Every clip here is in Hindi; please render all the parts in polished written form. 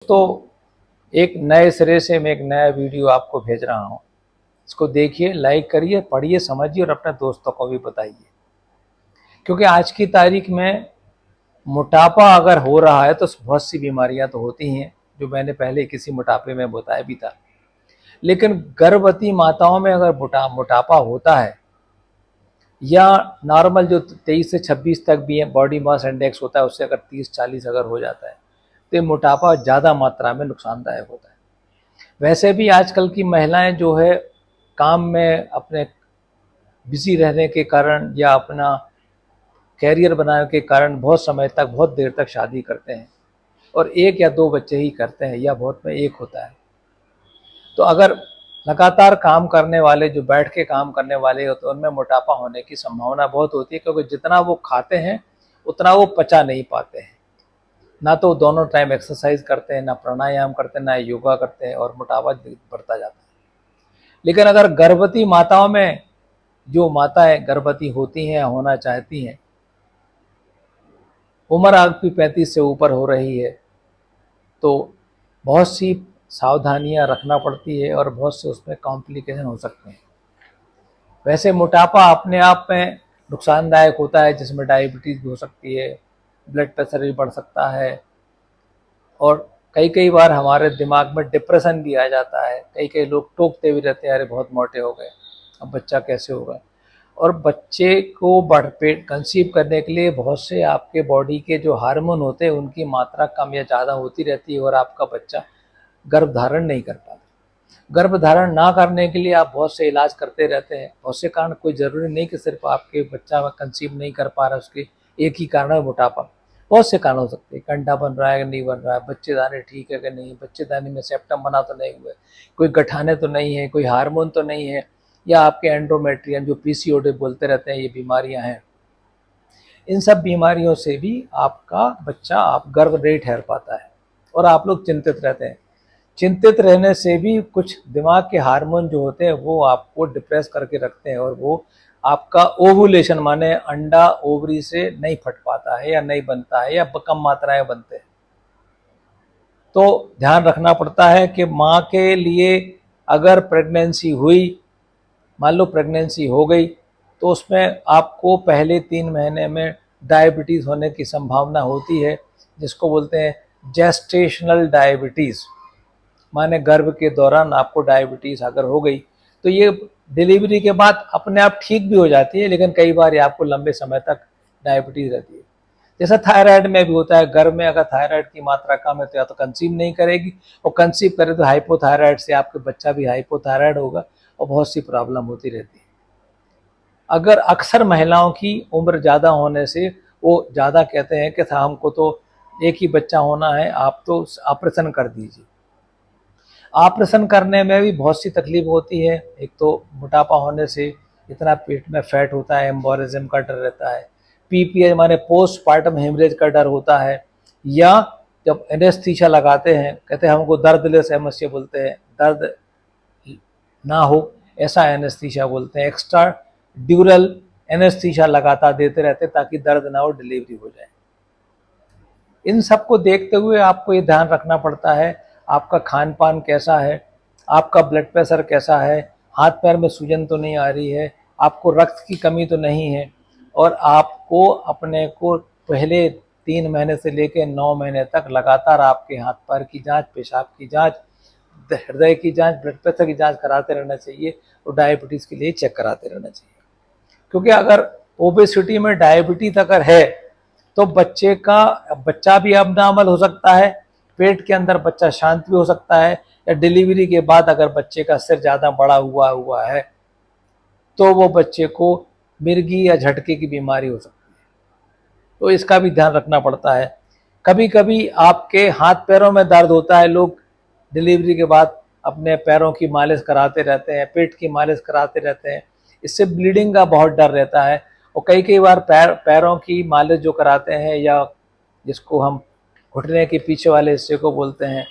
तो एक नए सिरे से मैं एक नया वीडियो आपको भेज रहा हूँ। इसको देखिए, लाइक करिए, पढ़िए, समझिए और अपने दोस्तों को भी बताइए। क्योंकि आज की तारीख में मोटापा अगर हो रहा है तो बहुत सी बीमारियां तो होती हैं, जो मैंने पहले किसी मोटापे में बताया भी था। लेकिन गर्भवती माताओं में अगर मोटापा होता है या नॉर्मल जो 23 से 26 तक भी है बॉडी मास इंडेक्स होता है, उससे अगर 30-40 अगर हो जाता है तो ये मोटापा ज़्यादा मात्रा में नुकसानदायक होता है। वैसे भी आजकल की महिलाएं जो है काम में अपने बिजी रहने के कारण या अपना कैरियर बनाने के कारण बहुत समय तक, बहुत देर तक शादी करते हैं और 1 या 2 बच्चे ही करते हैं या बहुत में 1 होता है। तो अगर लगातार काम करने वाले, जो बैठ के काम करने वाले होते हैं, उनमें मोटापा होने की संभावना बहुत होती है, क्योंकि जितना वो खाते हैं उतना वो पचा नहीं पाते हैं। ना तो दोनों टाइम एक्सरसाइज करते हैं, ना प्राणायाम करते हैं, ना योगा करते हैं और मोटापा बढ़ता जाता है। लेकिन अगर गर्भवती माताओं में, जो माताएं गर्भवती होती हैं, होना चाहती हैं, उम्र आपकी 35 से ऊपर हो रही है, तो बहुत सी सावधानियां रखना पड़ती है और बहुत से उसमें कॉम्प्लिकेशन हो सकते हैं। वैसे मोटापा अपने आप में नुकसानदायक होता है, जिसमें डायबिटीज़ भी हो सकती है, ब्लड प्रेशर भी बढ़ सकता है और कई कई बार हमारे दिमाग में डिप्रेशन भी आ जाता है। कई कई लोग टोकते भी रहते हैं, अरे बहुत मोटे हो गए, अब बच्चा कैसे होगा। और बच्चे को पेट कंसीव करने के लिए बहुत से आपके बॉडी के जो हार्मोन होते हैं उनकी मात्रा कम या ज़्यादा होती रहती है और आपका बच्चा गर्भधारण नहीं कर पाता। गर्भधारण ना करने के लिए आप बहुत से इलाज करते रहते हैं। बहुत से कारण, कोई ज़रूरी नहीं कि सिर्फ आपके बच्चा कंसीव नहीं कर पा रहा, उसके एक ही कारण है मोटापा। बहुत से कारण हो सकते हैं, कंडा बन रहा है कि नहीं बन रहा है, बच्चेदानी ठीक है कि नहीं, बच्चेदानी में सेप्टम बना तो नहीं हुआ है, कोई गठाने तो नहीं है, कोई हार्मोन तो नहीं है, या आपके एंड्रोमेट्रियम, जो पीसीओडी बोलते रहते हैं, ये बीमारियां हैं। इन सब बीमारियों से भी आपका बच्चा आप गर्भ नहीं ठहर पाता है और आप लोग चिंतित रहते हैं। चिंतित रहने से भी कुछ दिमाग के हार्मोन जो होते हैं वो आपको डिप्रेस करके रखते हैं और वो आपका ओवुलेशन, माने अंडा ओवरी से नहीं फट पाता है या नहीं बनता है या कम मात्राएं बनते हैं। तो ध्यान रखना पड़ता है कि माँ के लिए अगर प्रेगनेंसी हुई, मान लो प्रेगनेंसी हो गई, तो उसमें आपको पहले 3 महीने में डायबिटीज़ होने की संभावना होती है, जिसको बोलते हैं जेस्टेशनल डायबिटीज़। माने गर्भ के दौरान आपको डायबिटीज़ अगर हो गई तो ये डिलीवरी के बाद अपने आप ठीक भी हो जाती है, लेकिन कई बार ये आपको लंबे समय तक डायबिटीज़ रहती है। जैसा थायराइड में भी होता है, गर्भ में अगर थायराइड की मात्रा कम है तो या तो कंसीव नहीं करेगी, और कंसीव करे तो हाइपोथायराइड से आपके बच्चा भी हाइपोथायराइड होगा और बहुत सी प्रॉब्लम होती रहती है। अगर अक्सर महिलाओं की उम्र ज़्यादा होने से वो ज़्यादा कहते हैं कि था हमको तो एक ही बच्चा होना है, आप तो ऑपरेशन कर दीजिए। ऑपरेशन करने में भी बहुत सी तकलीफ होती है। एक तो मोटापा होने से इतना पेट में फैट होता है, एम्बोलिज्म का डर रहता है, पीपीएच माने पोस्टपार्टम हेमरेज का डर होता है, या जब एनेस्थीसिया लगाते हैं, कहते हैं हमको दर्दलेस एनेस्थीसिया बोलते हैं, दर्द ना हो ऐसा एनेस्थीसिया बोलते हैं। एक्स्ट्रा ड्यूरल एनेस्थीसिया लगातार देते रहते हैं ताकि दर्द ना हो, डिलीवरी हो जाए। इन सब को देखते हुए आपको ये ध्यान रखना पड़ता है आपका खान पान कैसा है, आपका ब्लड प्रेशर कैसा है, हाथ पैर में सूजन तो नहीं आ रही है, आपको रक्त की कमी तो नहीं है, और आपको अपने को पहले 3 महीने से लेकर 9 महीने तक लगातार आपके हाथ पैर की जांच, पेशाब की जांच, हृदय की जांच, ब्लड प्रेशर की जांच कराते रहना चाहिए और डायबिटीज़ के लिए चेक कराते रहना चाहिए। क्योंकि अगर ओबेसिटी में डायबिटीज अगर है तो बच्चा भी अबनॉर्मल हो सकता है, पेट के अंदर बच्चा शांत भी हो सकता है, या डिलीवरी के बाद अगर बच्चे का सिर ज़्यादा बड़ा हुआ है तो वो बच्चे को मिर्गी या झटके की बीमारी हो सकती है। तो इसका भी ध्यान रखना पड़ता है। कभी कभी आपके हाथ पैरों में दर्द होता है, लोग डिलीवरी के बाद अपने पैरों की मालिश कराते रहते हैं, पेट की मालिश कराते रहते हैं, इससे ब्लीडिंग का बहुत डर रहता है। और कई बार पैरों की मालिश जो कराते हैं, या जिसको हम घुटने के पीछे वाले हिस्से को बोलते हैं,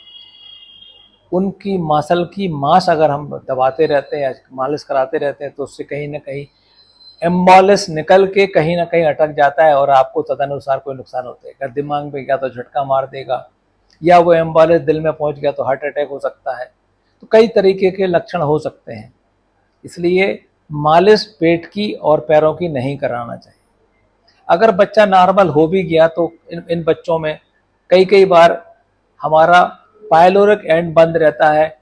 उनकी मसल की मांस अगर हम दबाते रहते हैं या मालिश कराते रहते हैं तो उससे कहीं ना कहीं एम्बोलिस निकल के कहीं ना कहीं अटक जाता है और आपको तदनुसार कोई नुकसान होता है। दिमाग में या तो झटका मार देगा या वो एम्बोलिस दिल में पहुंच गया तो हार्ट अटैक हो सकता है। तो कई तरीके के लक्षण हो सकते हैं, इसलिए मालिश पेट की और पैरों की नहीं कराना चाहिए। अगर बच्चा नॉर्मल हो भी गया तो इन बच्चों में कई बार हमारा पायलोरिक एंड बंद रहता है,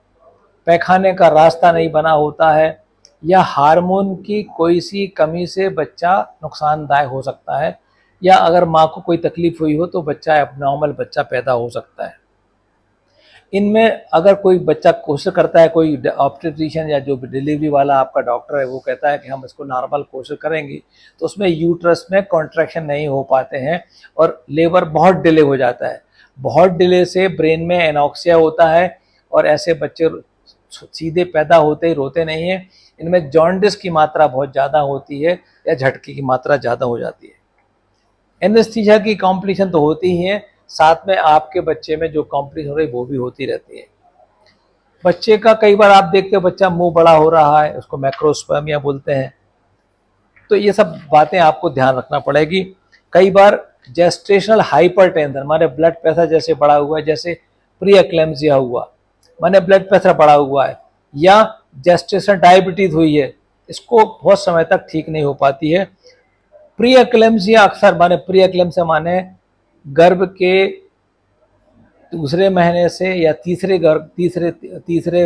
पैखाने का रास्ता नहीं बना होता है, या हार्मोन की कोई सी कमी से बच्चा नुकसानदायक हो सकता है, या अगर माँ को कोई तकलीफ हुई हो तो बच्चा एबनॉर्मल बच्चा पैदा हो सकता है। इनमें अगर कोई बच्चा कोशिश करता है, कोई ऑब्स्टेट्रिशियन या जो डिलीवरी वाला आपका डॉक्टर है वो कहता है कि हम इसको नॉर्मल कोशिश करेंगे, तो उसमें यूट्रस में कॉन्ट्रैक्शन नहीं हो पाते हैं और लेबर बहुत डिले हो जाता है। बहुत डिले से ब्रेन में एनॉक्सिया होता है और ऐसे बच्चे सीधे पैदा होते ही रोते नहीं हैं। इनमें जॉन्डिस की मात्रा बहुत ज़्यादा होती है या झटके की मात्रा ज़्यादा हो जाती है। एनेस्थीसिया की कॉम्प्लिकेशन तो होती ही है, साथ में आपके बच्चे में जो कॉम्प्लिकेशन हो रही वो भी होती रहती है। बच्चे का कई बार आप देखते हो बच्चा मुंह बड़ा हो रहा है, उसको मैक्रोस्पर्मिया बोलते हैं। तो ये सब बातें आपको ध्यान रखना पड़ेगी। कई बार जेस्टेशनल हाइपरटेंशन माने ब्लड प्रेशर जैसे बढ़ा हुआ है, जैसे प्री एक्लेम्सिया हुआ माने ब्लड प्रेशर बढ़ा हुआ है, या जेस्टेशनल डायबिटीज हुई है, इसको बहुत समय तक ठीक नहीं हो पाती है। प्री एक्लेम्सिया अक्सर माने प्री एक्लेम्सिया माने गर्भ के दूसरे महीने से या तीसरे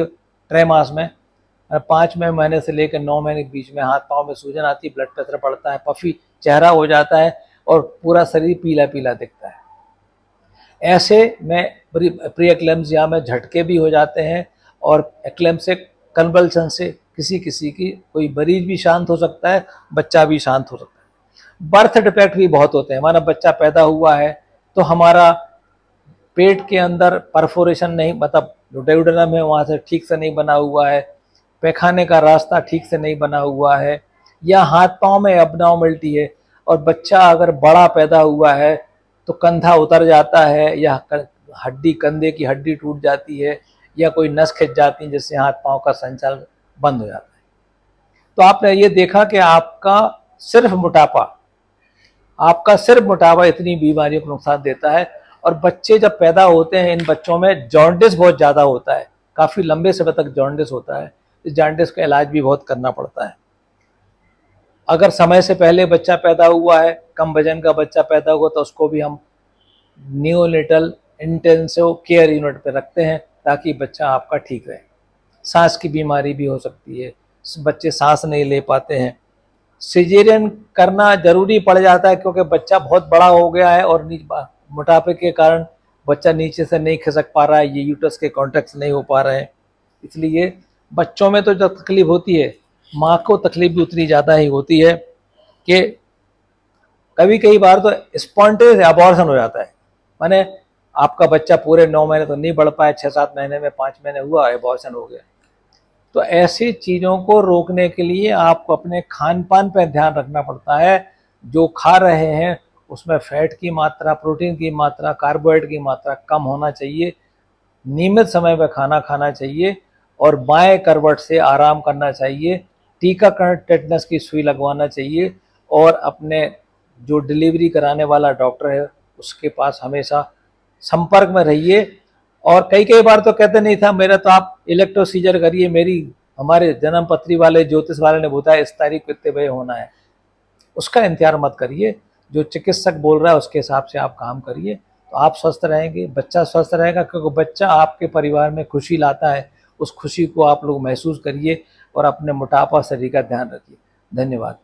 त्रैमास में 5वें महीने से लेकर 9 महीने के बीच में हाथ पांव में सूजन आती है, ब्लड प्रेशर बढ़ता है, पफी चेहरा हो जाता है और पूरा शरीर पीला पीला दिखता है। ऐसे में प्री एक्लेम्सिया में झटके भी हो जाते हैं और एक्लेम्सिक कन्वल्सन से किसी किसी की कोई मरीज भी शांत हो सकता है, बच्चा भी शांत हो सकता है। बर्थ डिफेक्ट भी बहुत होते हैं, हमारा बच्चा पैदा हुआ है तो हमारा पेट के अंदर परफोरेशन नहीं, मतलब डुडेउडेनम है वहाँ से ठीक से नहीं बना हुआ है, पैखाने का रास्ता ठीक से नहीं बना हुआ है, या हाथ पांव में एबनॉर्मलिटी है और बच्चा अगर बड़ा पैदा हुआ है तो कंधा उतर जाता है, या हड्डी कंधे की हड्डी टूट जाती है, या कोई नस खिंच जाती है जिससे हाथ पांव का संचालन बंद हो जाता है। तो आपने ये देखा कि आपका सिर्फ मोटापा इतनी बीमारियों को नुकसान देता है। और बच्चे जब पैदा होते हैं इन बच्चों में जॉन्डिस बहुत ज़्यादा होता है, काफ़ी लंबे समय तक जॉन्डिस होता है। इस जॉन्डिस का इलाज भी बहुत करना पड़ता है। अगर समय से पहले बच्चा पैदा हुआ है, कम वजन का बच्चा पैदा हुआ, तो उसको भी हम नियोनेटल इंटेंसिव केयर यूनिट पे रखते हैं ताकि बच्चा आपका ठीक रहे। सांस की बीमारी भी हो सकती है, बच्चे सांस नहीं ले पाते हैं। सिजेरियन करना जरूरी पड़ जाता है क्योंकि बच्चा बहुत बड़ा हो गया है और मोटापे के कारण बच्चा नीचे से नहीं खिसक पा रहा है, ये यूट्रस के कॉन्ट्रैक्ट नहीं हो पा रहे हैं। इसलिए बच्चों में तो जो तकलीफ होती है, माँ को तकलीफ भी उतनी ज़्यादा ही होती है कि कई बार तो स्पॉन्टेनियस अबॉर्शन हो जाता है। माने आपका बच्चा पूरे 9 महीने तो नहीं बढ़ पाए, 6-7 महीने में 5 महीने हुआ अबॉर्शन हो गया। तो ऐसी चीज़ों को रोकने के लिए आपको अपने खान पान पर ध्यान रखना पड़ता है। जो खा रहे हैं उसमें फैट की मात्रा, प्रोटीन की मात्रा, कार्बोहाइड्रेट की मात्रा कम होना चाहिए, नियमित समय पर खाना खाना चाहिए और बाएं करवट से आराम करना चाहिए। टीकाकरण टेटनस की सुई लगवाना चाहिए और अपने जो डिलीवरी कराने वाला डॉक्टर है उसके पास हमेशा संपर्क में रहिए। और कई बार तो कहते नहीं था मेरा तो आप इलेक्ट्रोसीजर करिए, हमारे जन्म पत्री वाले ज्योतिष वाले ने बताया इस तारीख को इतने बजे होना है, उसका इंतजार मत करिए। जो चिकित्सक बोल रहा है उसके हिसाब से आप काम करिए, तो आप स्वस्थ रहेंगे, बच्चा स्वस्थ रहेगा, क्योंकि बच्चा आपके परिवार में खुशी लाता है। उस खुशी को आप लोग महसूस करिए और अपने मोटापा शरीर का ध्यान रखिए। धन्यवाद।